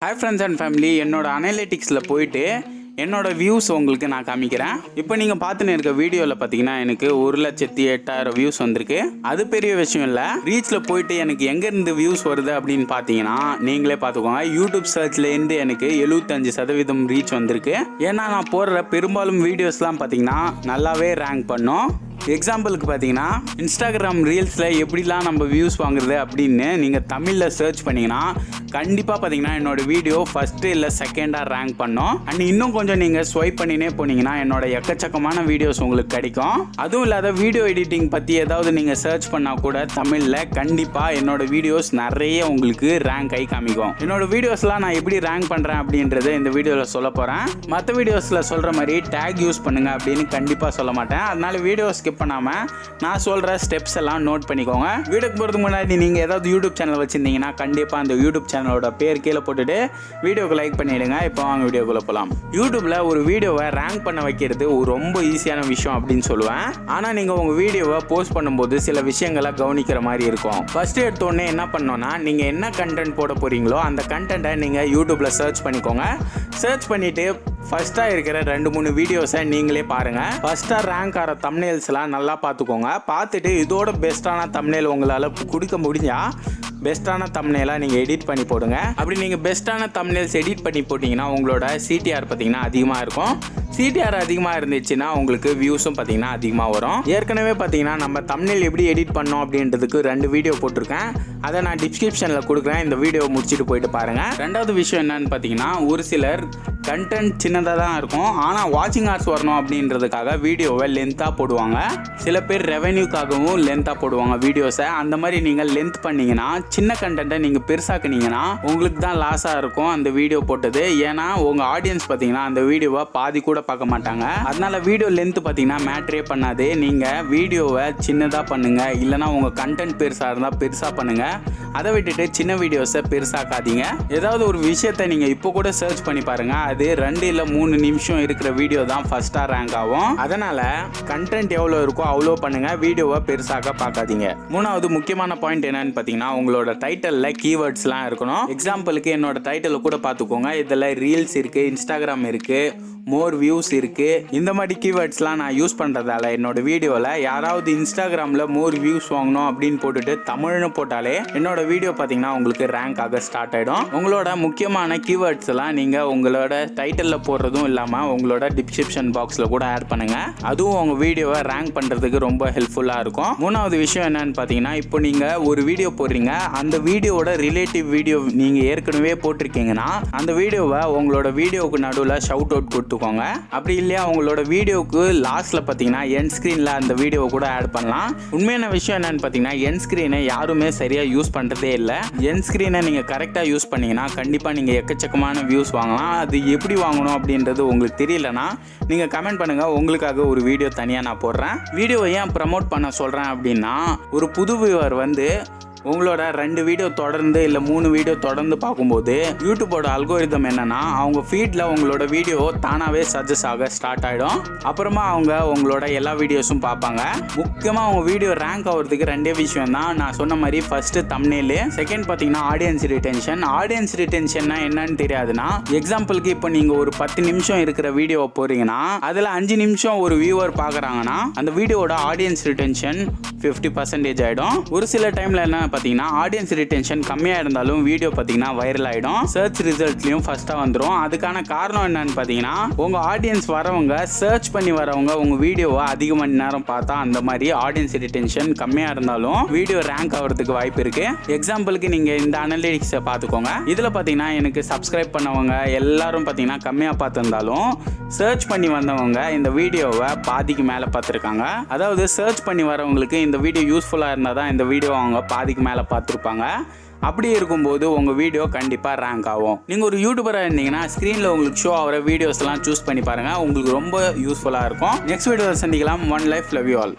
Hi friends and family, என்னோட அனலிட்டிக்ஸ்ல போயிட்டு என்னோட வியூஸ் உங்களுக்கு நான் காமிக்கிறேன். இப்போ நீங்க பார்த்துன்னு இருக்க வீடியோல பாத்தீங்கன்னா எனக்கு 1,08,000 வியூஸ் வந்திருக்கு. அது பெரிய விஷயம் இல்ல. ரீச்ல போயிட்டு எனக்கு எங்க இருந்து வியூஸ் வருது அப்படின்னு பாத்தீங்கன்னா நீங்களே பாத்துக்கோங்க. யூடியூப் சர்ச்ல இருந்து எனக்கு 75% ரீச் வந்திருக்கு. ஏன்னா நான் போடுற பெரும்பாலும் வீடியோஸ்லாம் பாத்தீங்கன்னா நல்லாவே ரேங்க் பண்ணும். எக்ஸாம்பிளுக்கு பார்த்தீங்கன்னா இன்ஸ்டாகிராம் ரீல்ஸில் எப்படிலாம் நம்ம வியூஸ் வாங்குறது அப்படின்னு நீங்கள் தமிழில் சர்ச் பண்ணிங்கன்னா கண்டிப்பாக பார்த்தீங்கன்னா என்னோட வீடியோ ஃபஸ்ட்டு இல்லை செகண்டாக ரேங்க் பண்ணோம். அண்ட் இன்னும் கொஞ்சம் நீங்கள் ஸ்வைப் பண்ணினே போனீங்கன்னா என்னோட எக்கச்சக்கமான வீடியோஸ் உங்களுக்கு கிடைக்கும். அதுவும் இல்லாத வீடியோ எடிட்டிங் பற்றி ஏதாவது நீங்கள் சர்ச் பண்ணால் கூட தமிழில் கண்டிப்பாக என்னோட வீடியோஸ் நிறைய உங்களுக்கு ரேங்க் ஆகி காமிக்கும். என்னோட வீடியோஸ்லாம் நான் எப்படி ரேங்க் பண்ணுறேன் அப்படின்றத இந்த வீடியோவில் சொல்ல போகிறேன். மற்ற வீடியோஸில் சொல்கிற மாதிரி டேக் யூஸ் பண்ணுங்கள் அப்படின்னு கண்டிப்பாக சொல்ல மாட்டேன். அதனால வீடியோ ஸ்கிப் பண்ணாம நான் சொல்ற ஸ்டெப்ஸ் எல்லாம் நோட் பண்ணிக்கோங்க. வீடியோக்கு போறதுக்கு முன்னாடி நீங்க ஏதாவது யூடியூப் சேனல் வச்சிருந்தீங்கன்னா கண்டிப்பா அந்த யூடியூப் சேனலோட பேர் கீழே போட்டுட்டு வீடியோக்கு லைக் பண்ணிடுங்க. இப்போ வாங்க வீடியோக்குள்ள போலாம். யூடியூப்ல ஒரு வீடியோவை ரேங்க் பண்ண வைக்கிறது ஒரு ரொம்ப ஈஸியான விஷயம் அப்படின்னு சொல்லுவேன். ஆனா நீங்க உங்க வீடியோவை போஸ்ட் பண்ணும்போது சில விஷயங்களை கவனிக்கிற மாதிரி இருக்கும். ஃபர்ஸ்ட் எடுத்த உடனே என்ன பண்ணோம்னா நீங்க என்ன கண்டென்ட் போட போறீங்களோ அந்த கண்டென்ட்டை நீங்க யூடியூப்ல சர்ச் பண்ணிக்கோங்க. சர்ச் பண்ணிட்டு ஃபர்ஸ்டா இருக்கிற 2-3 வீடியோஸை நீங்களே பாருங்க. ஃபர்ஸ்டா ரேங்க் ஆகிற தம்ப்நெயில்ஸ்லாம் நல்லா பார்த்துக்கோங்க. பார்த்துட்டு இதோட பெஸ்ட்டான தம்ப்நெயில் உங்களால் கொடுக்க முடிஞ்சா பெஸ்ட்டான தம்ப்நெயிலாக நீங்கள் எடிட் பண்ணி போடுங்க. அப்படி நீங்கள் பெஸ்ட்டான தம்ப்நெயில்ஸ் எடிட் பண்ணி போட்டிங்கன்னா உங்களோட சிடிஆர் பார்த்தீங்கன்னா அதிகமாக இருக்கும். சிடிஆர் அதிகமாக இருந்துச்சுன்னா உங்களுக்கு வியூஸும் பார்த்தீங்கன்னா அதிகமாக வரும். ஏற்கனவே பார்த்தீங்கன்னா நம்ம தம்ப்நெயில் எப்படி எடிட் பண்ணோம் அப்படின்றதுக்கு 2 வீடியோ போட்டிருக்கேன். அதை நான் டிஸ்கிரிப்ஷனில் கொடுக்குறேன். இந்த வீடியோவை முடிச்சுட்டு போயிட்டு பாருங்கள். ரெண்டாவது விஷயம் என்னன்னு பார்த்தீங்கன்னா ஒரு சிலர் கண்டென்ட் சின்னதாக தான் இருக்கும், ஆனால் வாட்சிங் ஹார்ஸ் வரணும் அப்படின்றதுக்காக வீடியோவை லென்த்தாக போடுவாங்க. சில பேர் ரெவென்யூக்காகவும் லென்த்தாக போடுவாங்க வீடியோஸை. அந்த மாதிரி நீங்கள் லென்த் பண்ணிங்கன்னா சின்ன கண்டென்ட்டை நீங்கள் பெருசாக்குனீங்கன்னா உங்களுக்கு தான் லாஸாக இருக்கும் அந்த வீடியோ போட்டது. ஏன்னா உங்கள் ஆடியன்ஸ் பார்த்தீங்கன்னா அந்த வீடியோவை பாதி கூட பார்க்க மாட்டாங்க. அதனால வீடியோ லென்த் பார்த்தீங்கன்னா மேட்ரே பண்ணாது. நீங்கள் வீடியோவை சின்னதாக பண்ணுங்கள், இல்லைனா உங்கள் கண்டென்ட் பெருசாக இருந்தால் பெருசாக பண்ணுங்கள். அதை விட்டுட்டு சின்ன வீடியோஸை பெருசாக்காதீங்க. ஏதாவது ஒரு விஷயத்தை நீங்கள் இப்போ கூட சர்ச் பண்ணி பாருங்கள். அது 2 இல்லை 3 நிமிஷம் இருக்கிற வீடியோ தான் ஃபர்ஸ்டா ரேங்க் ஆகும். அதனால கண்டென்ட் எவ்வளோ இருக்கோ அவ்வளோ பண்ணுங்க, வீடியோவை பெருசாக பார்க்காதீங்க. மூணாவது முக்கியமான பாயிண்ட் என்னன்னு பார்த்தீங்கன்னா உங்களோட டைட்டில்ல கீவேர்ட்ஸ்லாம் இருக்கணும். எக்ஸாம்பிளுக்கு என்னோட டைட்டில் கூட பார்த்துக்கோங்க. இதில் ரீல்ஸ் இருக்கு, இன்ஸ்டாகிராம் இருக்கு, மோர் வியூஸ் இருக்கு. இந்த மாதிரி கீவேர்ட்ஸ்லாம் நான் யூஸ் பண்றதால என்னோட வீடியோவில் யாராவது இன்ஸ்டாகிராமில் மோர் வியூஸ் வாங்கணும் அப்படின்னு போட்டுட்டு தமிழ்னு போட்டாலே என்னோட வீடியோ பார்த்தீங்கன்னா உங்களுக்கு ரேங்க் ஆக ஸ்டார்ட் ஆகிடும். உங்களோட முக்கியமான கீவேர்ட்ஸ் எல்லாம் நீங்கள் உங்களோட டைட்டிலில் போடுறதும் இல்லாமல் உங்களோட டிஸ்கிரிப்ஷன் பாக்ஸில் கூட ஆட் பண்ணுங்க. அதுவும் உங்கள் வீடியோவை ரேங்க் பண்ணுறதுக்கு ரொம்ப ஹெல்ப்ஃபுல்லாக இருக்கும். மூணாவது விஷயம் என்னன்னு பார்த்தீங்கன்னா இப்போ நீங்கள் ஒரு வீடியோ போடுறீங்க, அந்த வீடியோவோட ரிலேட்டிவ் வீடியோ நீங்கள் ஏற்கனவே போட்டிருக்கீங்கன்னா அந்த வீடியோவை உங்களோட வீடியோவுக்கு நடுவில் ஷவுட் அவுட் கொடுத்து அப்படி இல்லையா உங்களோட வீடியோக்கு லாஸ்ட்ல பாத்தீங்கன்னா எண்ட் ஸ்கிரீன்ல அந்த வீடியோ கூட ஆட் பண்ணலாம். உண்மையான விஷயம் என்னன்னு பாத்தீங்கன்னா எண்ட் ஸ்கிரீனை யாருமே சரியா யூஸ் பண்றதே இல்ல. எண்ட் ஸ்கிரீனை நீங்க கரெக்டா யூஸ் பண்ணீங்கன்னா கண்டிப்பா நீங்க எக்கச்சக்கமான வியூஸ் வாங்கலாம். அது எப்படி வாங்கணும் அப்படின்றது உங்களுக்கு தெரியலனா நீங்க கமெண்ட் பண்ணுங்க, உங்களுக்காக ஒரு வீடியோ தனியா நான் போடுறேன். வீடியோவை ஏன் ப்ரமோட் பண்ண சொல்றேன் அப்படின்னா ஒரு புது வியூவர் வந்து உங்களோட 2 வீடியோ தொடர்ந்து இல்லை 3 வீடியோ தொடர்ந்து பார்க்கும்போது யூடியூபோட அல்கோரிதம் என்னன்னா அவங்க ஃபீட்ல உங்களோட வீடியோ தானாவே சஜஸ்ட் ஆக ஸ்டார்ட் ஆகிடும். அப்புறமா அவங்க உங்களோட எல்லா வீடியோஸும் பார்ப்பாங்க. முக்கியமாக அவங்க வீடியோ ரேங்க் ஆகிறதுக்கு 2 விஷயம் தான் நான் சொன்ன மாதிரி. ஃபர்ஸ்ட் தம்ப்நெயில், செகண்ட் பார்த்தீங்கன்னா ஆடியன்ஸ் ரிட்டென்ஷன். ஆடியன்ஸ் ரிட்டென்ஷன்னா என்னன்னு தெரியாதுன்னா எக்ஸாம்பிளுக்கு இப்போ நீங்கள் ஒரு 10 நிமிஷம் இருக்கிற வீடியோவை போறீங்கன்னா அதில் 5 நிமிஷம் ஒரு வியூவர் பார்க்குறாங்கன்னா அந்த வீடியோட ஆடியன்ஸ் ரிட்டென்ஷன் 50% ஆகிடும். ஒரு சில டைமில் என்ன பார்த்தீங்கன்னா ஆடியன்ஸ் ரிட்டென்ஷன் கம்மியாக இருந்தாலும் வீடியோ பார்த்தீங்கன்னா வைரல் ஆகிடும், சர்ச் ரிசல்ட்லையும் ஃபர்ஸ்ட்டாக வந்துடும். அதுக்கான காரணம் என்னன்னு பார்த்தீங்கன்னா உங்கள் ஆடியன்ஸ் வரவங்க சர்ச் பண்ணி வரவங்க உங்கள் வீடியோவை அதிக மணி நேரம் பார்த்தா அந்த மாதிரி ஆடியன்ஸ் ரிட்டென்ஷன் கம்மியாக இருந்தாலும் வீடியோ ரேங்க் ஆகிறதுக்கு வாய்ப்பு இருக்கு. எக்ஸாம்பிளுக்கு நீங்கள் இந்த அனலிட்டிக்ஸை பார்த்துக்கோங்க. இதில் பார்த்தீங்கன்னா எனக்கு சப்ஸ்கிரைப் பண்ணவங்க எல்லாரும் பார்த்தீங்கன்னா கம்மியாக பார்த்துருந்தாலும் சர்ச் பண்ணி வந்தவங்க இந்த வீடியோவை பாதிக்கு மேலே பார்த்துருக்காங்க. அதாவது சர்ச் பண்ணி வரவங்களுக்கு இந்த வீடியோ யூஸ்ஃபுல்லாக இருந்தால் தான் இந்த வீடியோ அவங்க பாதிக்கு மேலே பார்த்துருப்பாங்க. அப்படி இருக்கும்போது உங்கள் வீடியோ கண்டிப்பாக ரேங்க் ஆகும். நீங்கள் ஒரு யூடியூபராக இருந்தீங்கன்னா ஸ்க்ரீனில் உங்களுக்கு ஷோ ஆகிற வீடியோஸ்லாம் சூஸ் பண்ணி பாருங்கள், உங்களுக்கு ரொம்ப யூஸ்ஃபுல்லாக இருக்கும். நெக்ஸ்ட் வீடியோவில் சந்திக்கலாம். One life, love you all.